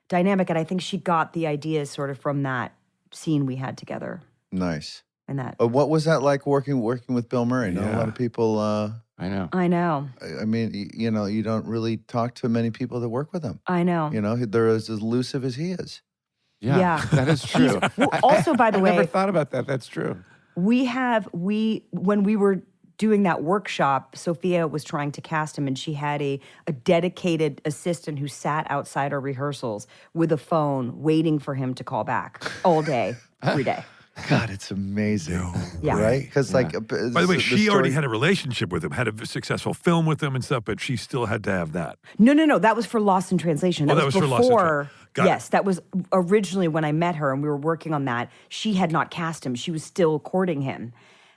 dynamic. And I think she got the ideas sort of from that scene we had together. Nice. And that. What was that like working with Bill Murray? Not a lot of people. I know. I mean, you don't really talk to many people that work with him. I know. They're as elusive as he is. Yeah. That is true. Also, by the way, I never thought about that. That's true. When we were doing that workshop, Sophia was trying to cast him, and she had a dedicated assistant who sat outside our rehearsals with a phone waiting for him to call back all day, every day. God, it's amazing. Yeah. Right? Because by the way, she already had a relationship with him, had a successful film with him and stuff, but she still had to have that. No. That was for Lost in Translation. That was for Lost in before. Got Yes, that was originally when I met her and we were working on that. She had not cast him. She was still courting him.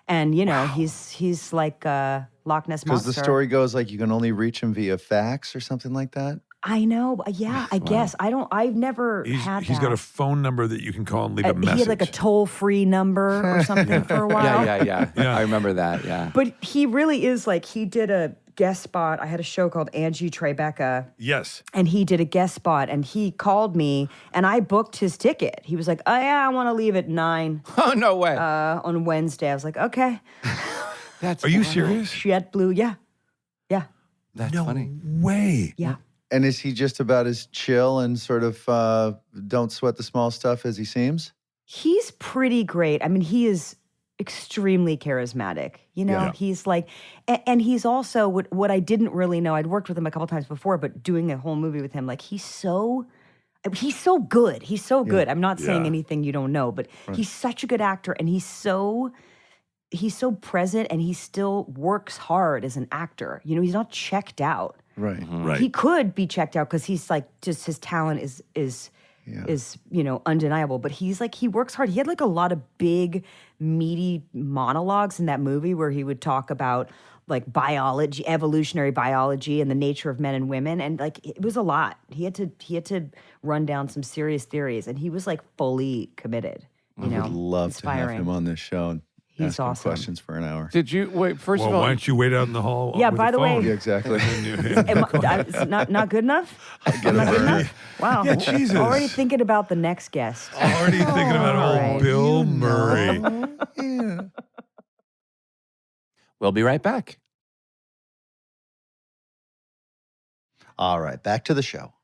And, he's like a Loch Ness Monster. Because the story goes like you can only reach him via fax or something like that. I know. Yeah, I guess. I've never had that. He's got a phone number that you can call and leave a message. He had like a toll-free number or something for a while. Yeah. I remember that, yeah. But he really is like, he did a guest spot. I had a show called Angie Tribeca. Yes. And he did a guest spot, and he called me, and I booked his ticket. He was like, oh, yeah, I want to leave at 9. Oh, no way. On Wednesday. I was like, okay. Are you serious? JetBlue, yeah. Yeah. That's funny. Way. Yeah. And is he just about as chill and sort of don't sweat the small stuff as he seems? He's pretty great. I mean, he is extremely charismatic. He's like, and he's also what I didn't really know. I'd worked with him a couple times before, but doing a whole movie with him, like he's so good. He's so good. I'm not saying anything you don't know, but he's such a good actor, and he's so present, and he still works hard as an actor. He's not checked out. Right. Mm-hmm. Right. He could be checked out because he's like, just his talent is undeniable. But he's like, he works hard. He had like a lot of big, meaty monologues in that movie where he would talk about like biology, evolutionary biology, and the nature of men and women, and like it was a lot. He had to run down some serious theories, and he was like fully committed. I would love to have inspiring. him on this show. And He's ask him awesome. questions for an hour. Did you wait? First Well, of all, why don't you wait out in the hall? Yeah, with by the way- phone? Yeah, exactly. It's not good enough? I'm not good enough? Wow. Yeah, Jesus. Already thinking about the next guest. Already thinking about All old right. Bill Murray. Yeah. we'll be right back. All right, back to the show.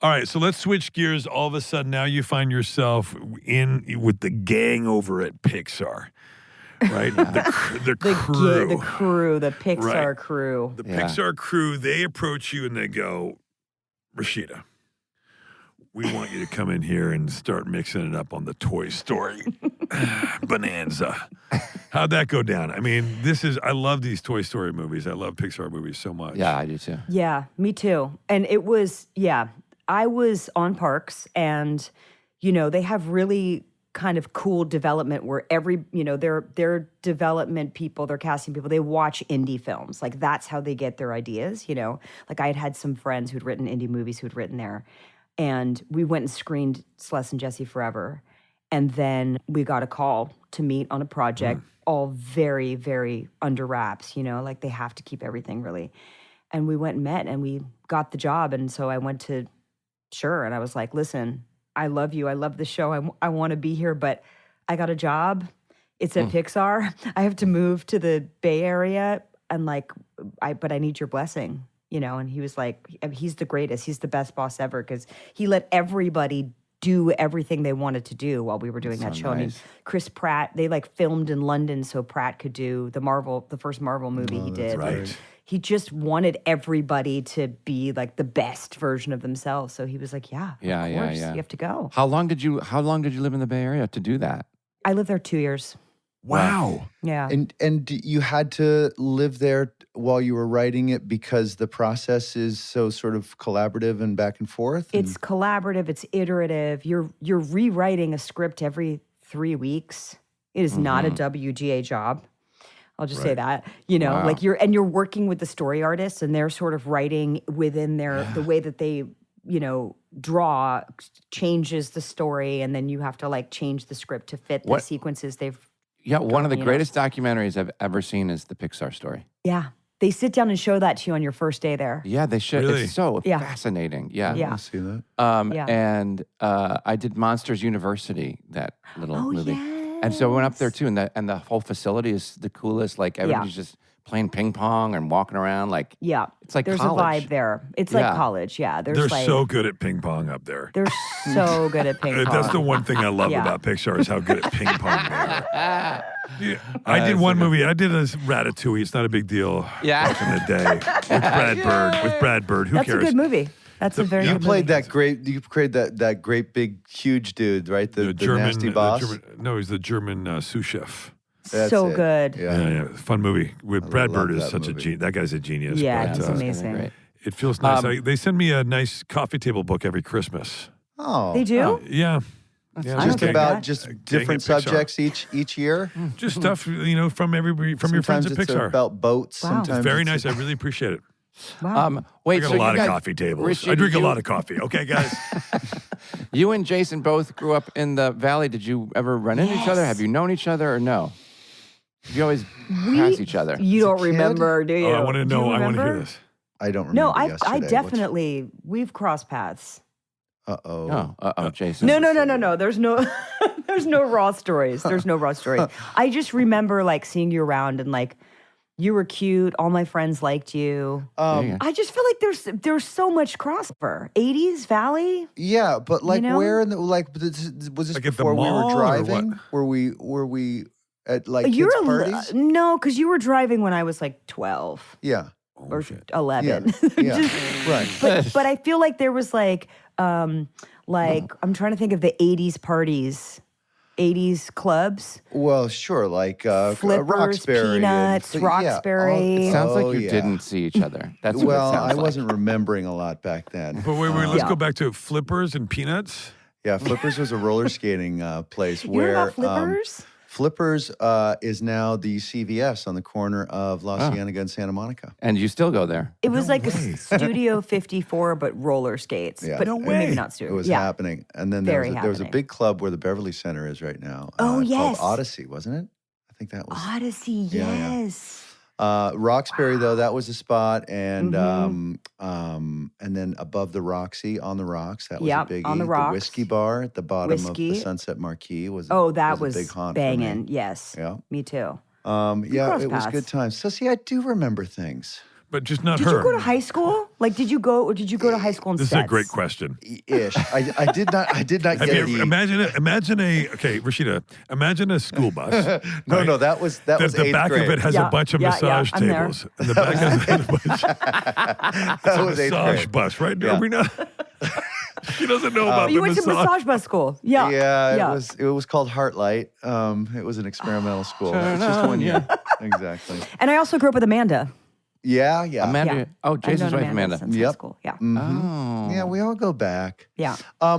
All right, so let's switch gears. All of a sudden, now you find yourself in with the gang over at Pixar. right? The crew. The crew, the Pixar Right. crew. The Pixar crew, they approach you and they go, Rashida, we want you to come in here and start mixing it up on the Toy Story bonanza. How'd that go down? I mean, I love these Toy Story movies. I love Pixar movies so much. Yeah, I do too. Yeah, me too. And it was, I was on Parks and, they have really kind of cool development where their development people, their casting people, they watch indie films. Like that's how they get their ideas, Like I had some friends who'd written indie movies who'd written there. And we went and screened Celeste and Jesse Forever. And then we got a call to meet on a project, all very, very under wraps, like they have to keep everything really. And we went and met and we got the job. And so I went to Sure. And I was like, listen, I love you. I love the show. I want to be here, but I got a job. It's at Pixar. I have to move to the Bay Area. And but I need your blessing. And he was like, he's the greatest. He's the best boss ever because he let everybody do everything they wanted to do while we were doing that show. Nice. I mean, Chris Pratt, they filmed in London so Pratt could do the first Marvel movie he did. right. He just wanted everybody to be the best version of themselves. So he was like, of course, you have to go. How long did you live in the Bay Area to do that? I lived there 2 years. Wow. Yeah. And you had to live there while you were writing it because the process is so sort of collaborative and back and forth? It's collaborative. It's iterative. You're rewriting a script every 3 weeks. It is not a WGA job. I'll just say that, Wow. you're working with the story artists and they're sort of writing within the way that they, draw changes the story. And then you have to change the script to fit the sequences they've. Yeah, one of the greatest documentaries I've ever seen is the Pixar story. Yeah. They sit down and show that to you on your first day there. Yeah, they should. Really? It's so fascinating. Yeah. Yeah. I see that. And I did Monsters University, that little movie. Yes. And so I went up there too, and the whole facility is the coolest. Everybody's just playing ping pong and walking around. It's like there's college. a vibe there. It's like college. Yeah. They're so good at ping pong up there. They're so good at ping pong. That's the one thing I love about Pixar is how good at ping pong they are. Yeah, I did one movie. I did a Ratatouille. It's not a big deal. Yeah. Back in the day with Brad Bird. Who That's cares? a good movie. That's a very You good played movie. you played that great big huge dude, right? The German nasty boss. He's the German sous chef. That's so it. good. Yeah. Fun movie. With Brad love Bird is that such a movie. genius. That guy's a genius. Yeah, but, it's That's amazing. great. it feels nice. They send me a nice coffee table book every Christmas. Oh, They do? Yeah. I just don't get about that. just Dang different it, Pixar. subjects each year. Just stuff, from your friends Sometimes at it's Pixar. about boats. Wow. Sometimes It's very it's- nice. I really appreciate it. Wow. Wait, I got so a lot you of guys, coffee tables. Richard, I drink a you- lot of coffee. Okay, guys? You and Jason both grew up in the Valley. Did you ever run into each other? Have you known each other or no? Have you always pass each other? You don't kid? remember, do you? Oh, I want to Do you know. I want to hear remember? this. I don't remember. No, I yesterday. definitely, we've crossed paths. Uh-oh. Jason. No. There's no, there's no raw stories. There's no raw stories. I just remember seeing you around and you were cute. All my friends liked you. I just feel like there's so much crossover. 80s Valley. Yeah, but know? where in the was this Like at the before we mall were or driving? Were we at You're kids' parties? no, because you were driving when I was 12 Yeah. or 11. Yeah. Right. But I feel like there was I'm trying to think of the 80s parties, 80s clubs. Well, sure, Flippers, Roxbury. Peanuts, Roxbury. It sounds like you yeah. didn't see each other. That's what Well, it sounds I like. wasn't remembering a lot back then. But wait, let's Yeah. go back to Flippers and Peanuts. Yeah, Flippers was a roller skating place You know where about Flippers? Flippers is now the CVS on the corner of La Cienega and Santa Monica. And you still go there. It was like way. a Studio 54, but roller skates. Yeah. But No maybe way. not It Studio. was yeah. happening. And then Very there was a happening. big club where the Beverly Center is right now. Oh, yes. Called Odyssey, wasn't it? I think that was. Odyssey, Yeah, yeah. yes. Roxbury, though, that was a spot. And Mm-hmm. and then above the Roxy, on the Rocks, that was Yep, a biggie. on the Rocks. Whiskey Bar at the bottom of Whiskey. the Sunset Marquee was That was a big haunt for banging. me. Yes. Yeah. Me too. Yeah, cross it was paths. good times. So see, I do remember things. But just not Did her. you go to high school Like, did you go to high school in This sets? is a great question. Ish. I did not get Imagine Rashida, imagine a school bus. No, right? that was the eighth back grade. of it has a bunch of massage I'm there. tables. And the back of it That was eighth massage grade. bus, right? Yeah. She doesn't know about You the went to massage bus school. Yeah. Yeah, it was called Heartlight. It was an experimental school. It was just 1 year. Exactly. And I also grew up with Amanda. Yeah. Amanda. Yeah. Oh, I've Jason's known wife, Amanda. since high Yep. school. Yeah. Oh. Yeah, we all go back. Yeah.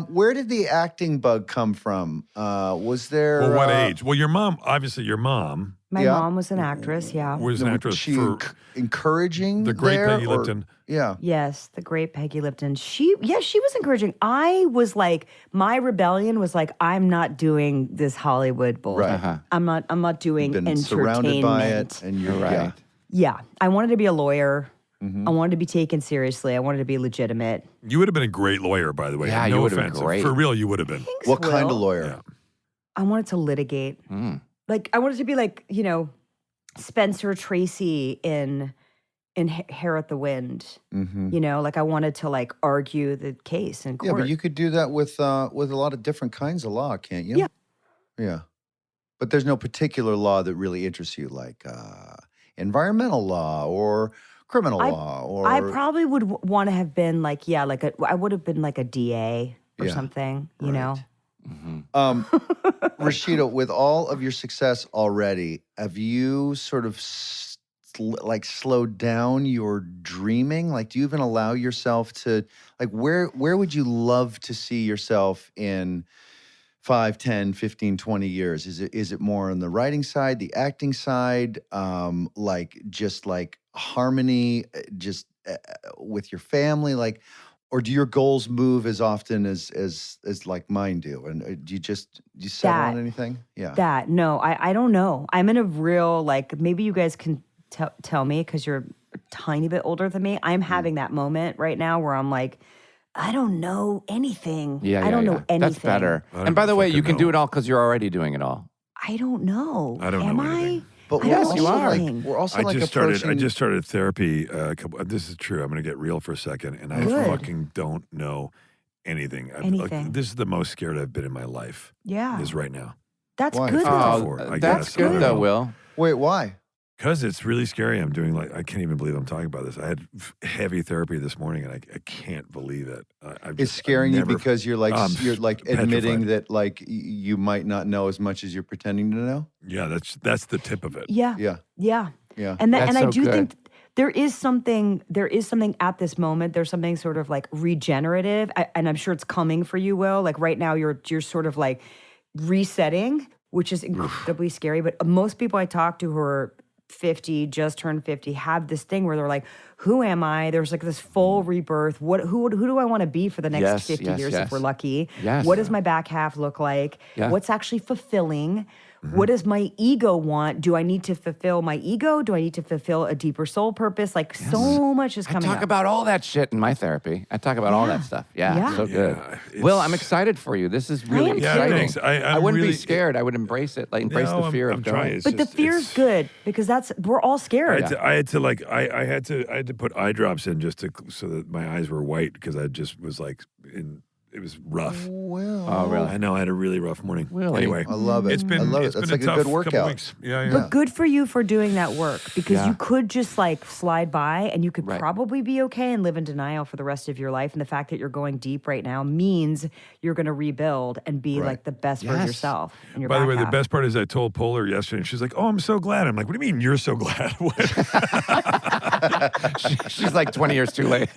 Where did the acting bug come from? Was there? Well, what age? Well, your mom, obviously your mom My Yeah. mom was an actress. Yeah. was an actress she for encouraging the great there, Peggy or- Lipton. Yeah. Yes, the great Peggy Lipton. She was encouraging. I was like, my rebellion was like, I'm not doing this Hollywood bull. Right. Uh-huh. I'm not doing Been entertainment. surrounded by it, and you're Right. yeah. Yeah, I wanted to be a lawyer. Mm-hmm. I wanted to be taken seriously. I wanted to be legitimate. You would have been a great lawyer, by the way. Yeah, no you would have been offense. great. For real, you would have been. What kind of Will. lawyer? Yeah. I wanted to litigate. Like I wanted to be like, Spencer Tracy in Hair at the Wind. Mm-hmm. Like I wanted to like argue the case in court. Yeah, but you could do that with a lot of different kinds of law, can't you? Yeah. Yeah. But there's no particular law that really interests you, like environmental law or criminal law, or I probably would want to have been like, I would have been like a DA or Yeah, something, you know? Rashida, with all of your success already, have you sort of slowed down your dreaming? Like, do you even allow yourself to, like, where would you love to see yourself in 5, 10, 15, 20 years? Is it more on the writing side, the acting side, like harmony, with your family, like, or do your goals move as often as like mine do? And do you settle on anything? Yeah. No, I don't know. I'm in a real, like, maybe you guys can tell me because you're a tiny bit older than me. I'm having that moment right now where I'm like, I don't know anything. Yeah, I don't know anything. That's better. I don't And by the way, fucking you can know. do it all because you're already doing it all. I don't know. I don't Am know I? anything. But I we're don't also you are. like we're also I like just approaching. started therapy. This is true. I'm going to get real for a second, and I Good. fucking don't know anything. Anything. This is the most scared I've been in my life. Yeah. Is right now. That's Why? good. Oh, though. before, I that's guess. I don't good though, know. Will. Wait, why? Because it's really scary. I'm doing I can't even believe I'm talking about this. I had heavy therapy this morning, and I can't believe it. It's scaring you because you're like I'm admitting petrified. that like you might not know as much as you're pretending to know. Yeah, that's the tip of it. Yeah. Yeah. Yeah. Yeah. And That's and I so do good. think there is something at this moment. There's something sort of like regenerative, and I'm sure it's coming for you, Will. Like right now, you're sort of like resetting, which is incredibly scary. But most people I talk to who are 50, just turned 50, have this thing where they're like, who am I? There's like this full rebirth. Who do I want to be for the next 50 years if we're lucky? Yes. What does my back half look like? Yeah. What's actually fulfilling? What does my ego want? Do I need to fulfill my ego? Do I need to fulfill a deeper soul purpose? Like so much is I coming talk up. about all that shit in my therapy. I talk about all that stuff. Yeah, Yeah. so good. Yeah, Will, it's- I'm excited for you. This is really am too. exciting. Thanks. I I'm wouldn't really- be scared. I would embrace it. Like embrace No, the fear I'm of trying. going. It's But the just- fear's it's- good because we're all scared. I had to put eye drops in so that my eyes were white because I just was like it was rough. Well, Oh, really? I know I had a really rough morning. Really? Anyway, I love it. It's been I love it. it's That's been like a tough good couple workout. weeks. Yeah. But good for you for doing that work because Yeah. you could just like slide by and you could Right. probably be okay and live in denial for the rest of your life. And the fact that you're going deep right now means you're going to rebuild and be Right. like the best version of Yes. yourself. In your By the back way, the half. best part is I told Polar yesterday, and she's like, "Oh, I'm so glad." I'm like, "What do you mean you're so glad?" She's like 20 years too late.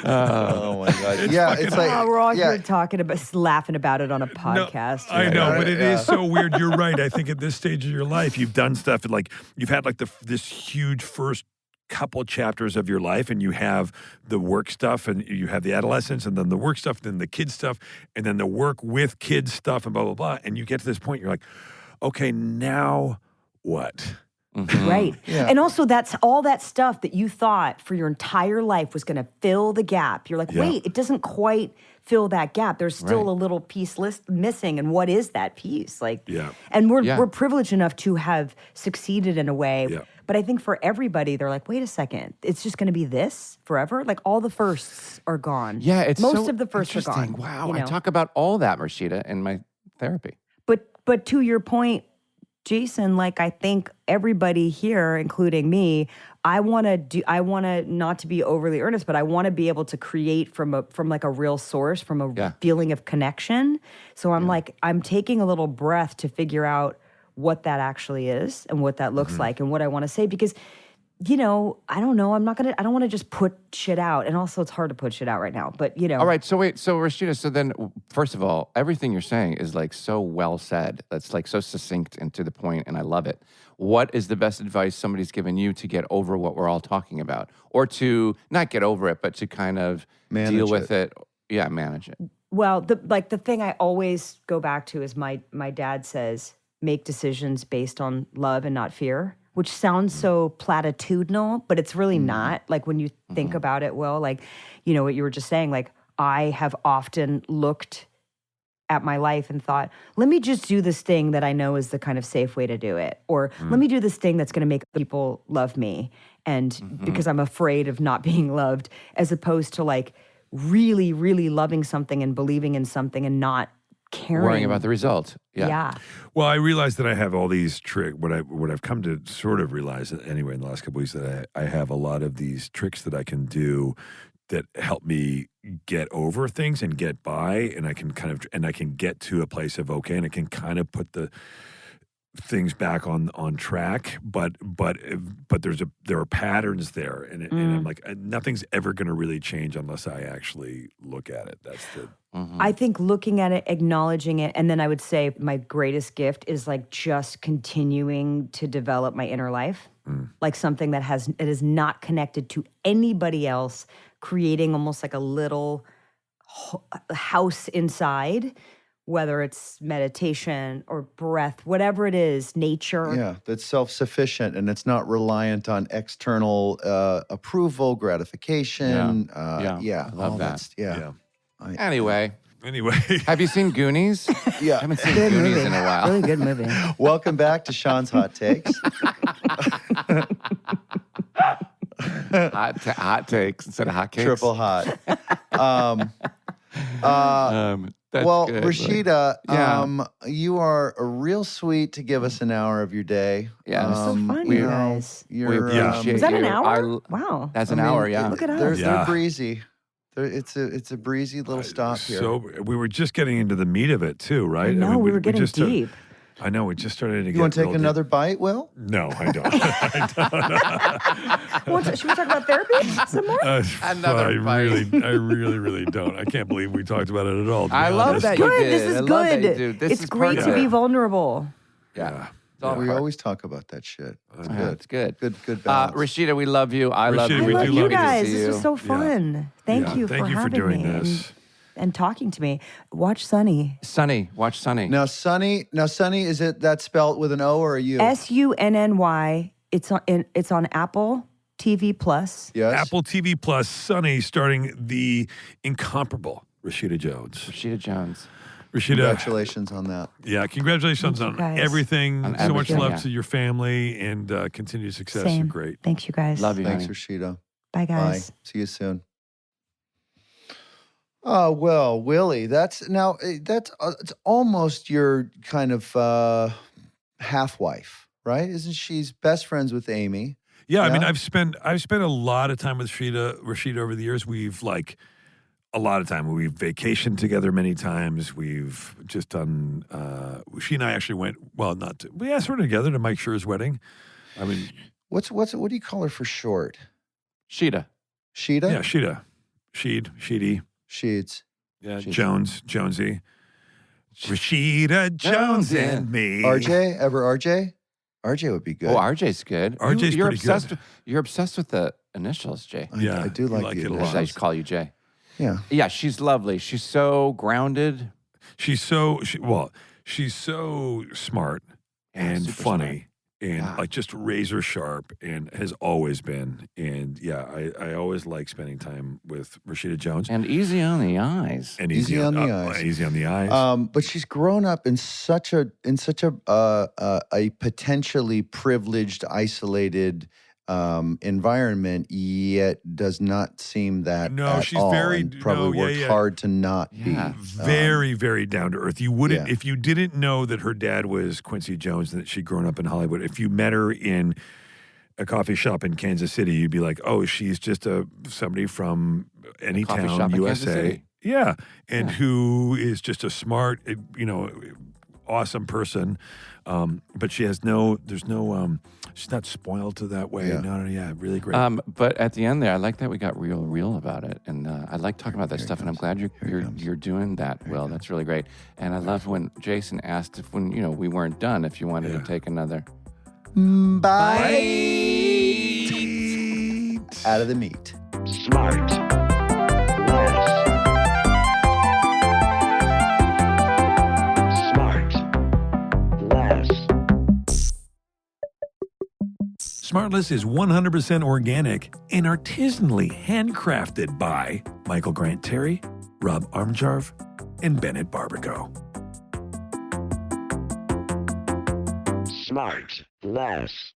oh my god. Yeah, it's like Oh, we're all yeah. here talking about, laughing about it on a podcast. I know, but it is Yeah. so weird. You're right. I think at this stage of your life, you've done stuff and like you've had like this huge first couple chapters of your life, and you have the work stuff, and you have the adolescence, and then the work stuff, then the kids stuff, and then the work with kids stuff, and blah blah blah. And you get to this point, you're like, okay, now what? Right. Yeah. And also that's all that stuff that you thought for your entire life was going to fill the gap. You're like, Yeah. wait, it doesn't quite fill that gap. There's still Right. a little piece missing, and what is that piece? Like, Yeah. and we're Yeah. privileged enough to have succeeded in a way. Yeah. But I think for everybody, they're like, wait a second, it's just going to be this forever? Like all the firsts are gone. Yeah, it's most so of the firsts are interesting. gone. Wow, you I know? talk about all that, Rashida, in my therapy. But to your point, Jason, like I think everybody here, including me, I want to not to be overly earnest, but I want to be able to create from like a real source, from a feeling of connection. So I'm like, I'm taking a little breath to figure out what that actually is and what that looks like and what I want to say, because I don't know. I don't want to just put shit out. And also it's hard to put shit out right now, but All right, so wait, so Rashida, so then first of all, everything you're saying is like so well said. That's like so succinct and to the point, and I love it. What is the best advice somebody's given you to get over what we're all talking about? Or to not get over it, but to kind of deal with it. Yeah, manage it. Well, the thing I always go back to is my dad says, make decisions based on love and not fear, which sounds so platitudinal, but it's really not. Like when you think about it, Will, like, what you were just saying, like I have often looked at my life and thought, let me just do this thing that I know is the kind of safe way to do it. Or let me do this thing that's going to make people love me. And because I'm afraid of not being loved, as opposed to like really, really loving something and believing in something and not caring. Worrying about the result. Yeah. Well, I realized that I have all these tricks. What I've come to sort of realize anyway in the last couple of weeks, that I have a lot of these tricks that I can do that help me get over things and get by, and I can get to a place of okay, and I can kind of put the things back on track, but there are patterns there, and I'm like, nothing's ever going to really change unless I actually look at it. That's the. I think looking at it, acknowledging it, and then I would say my greatest gift is like just continuing to develop my inner life, like something that is not connected to anybody else, creating almost like a little house inside. Whether it's meditation or breath, whatever it is, nature. Yeah, that's self-sufficient and it's not reliant on external approval, gratification. I love that. Anyway, Have you seen Goonies? Yeah. I haven't seen Good Goonies movie. in a while. Really good movie. Welcome back to Sean's Hot Takes. Hot takes instead of hot cakes. Triple hot. That's Well, good. Rashida, Yeah. you are real sweet to give us an hour of your day. Yeah. That's so fun, you you know, guys. You're, Yeah. appreciate Was that an you. hour? Wow. That's I an mean, hour, yeah. Look at us. They're Yeah. breezy. It's a breezy little stop here. So we were just getting into the meat of it too, right? I know, we were getting just started- deep. I know, we just started to get. You want to take real deep. another bite, Will? No, I don't. Should we talk about therapy some more? Another I really don't. I can't believe we talked about it at all. to be I love honest. that you Good. did. This is I love that you good. do. This It's is great to perfect. be vulnerable. Yeah. It's all We part. always talk about that shit. It's Yeah, good. it's good. Good balance. Rashida, we love you. I love Rashida, you. we I do love you love you. guys. See This was you. so fun. Thank Yeah, you thank for you for having doing me this. and talking to me. Watch Sunny. Sunny. Watch Sunny. Now, Sunny, is it that spelled with an O or a U? SUNNY. It's on Apple TV Plus. Yes. Apple TV Plus, Sunny, starring the incomparable Rashida Jones. Rashida Jones. Rashida, Congratulations on that. yeah, congratulations Thank you, on guys. everything. On So much everything, love yeah. to your family and continued success. Same. You're great. Thanks, you guys. Love you, Thanks, honey. Rashida. Bye, guys. Bye. See you soon. Oh, well, Willie, that's it's almost your kind of half-wife, right? Isn't she's best friends with Amy? Yeah, I mean, Yeah? I've spent a lot of time with Rashida over the years. We've a lot of time. We've vacationed together many times. We've just done. She and I actually went. Well, not. We sort of together to Mike Schur's wedding. I mean, What do you call her for short? Sheeta. Sheeta? yeah, Sheedy. Sheets. Yeah, She's- Jonesy. Rashida Jones yeah. and me. RJ? Ever RJ? RJ would be good. Oh, RJ's good. RJ's you're pretty obsessed good. You're obsessed with the initials, Jay. Yeah, I do you like, like the it a lot. I initials. should call you Jay. Yeah. Yeah, she's lovely. She's so grounded. She's so smart Yeah, and super funny. smart. and like just razor sharp, and has always been. And yeah, I always like spending time with Rashida Jones. And easy on the eyes. And Easy on the eyes. Easy on the eyes. But she's grown up in such a potentially privileged, isolated environment, yet does not seem that at she's all, very and probably worked hard to not be. Very, very down to earth. You wouldn't if you didn't know that her dad was Quincy Jones and that she'd grown up in Hollywood. If you met her in a coffee shop in Kansas City, you'd be like, "Oh, she's just somebody from any town, USA." Yeah, and who is just a smart, awesome person. But she has she's not spoiled to that way. Yeah. No, really great. But at the end there, I like that we got real about it, and I like talking about that stuff. And I'm glad you're doing that, Will. That's really great. And I love when Jason asked if when we weren't done, if you wanted to take another. Bye. Out of the meat. SmartLess. SmartLess is 100% organic and artisanally handcrafted by Michael Grant Terry, Rob Armjarv, and Bennett Barbago. SmartLess.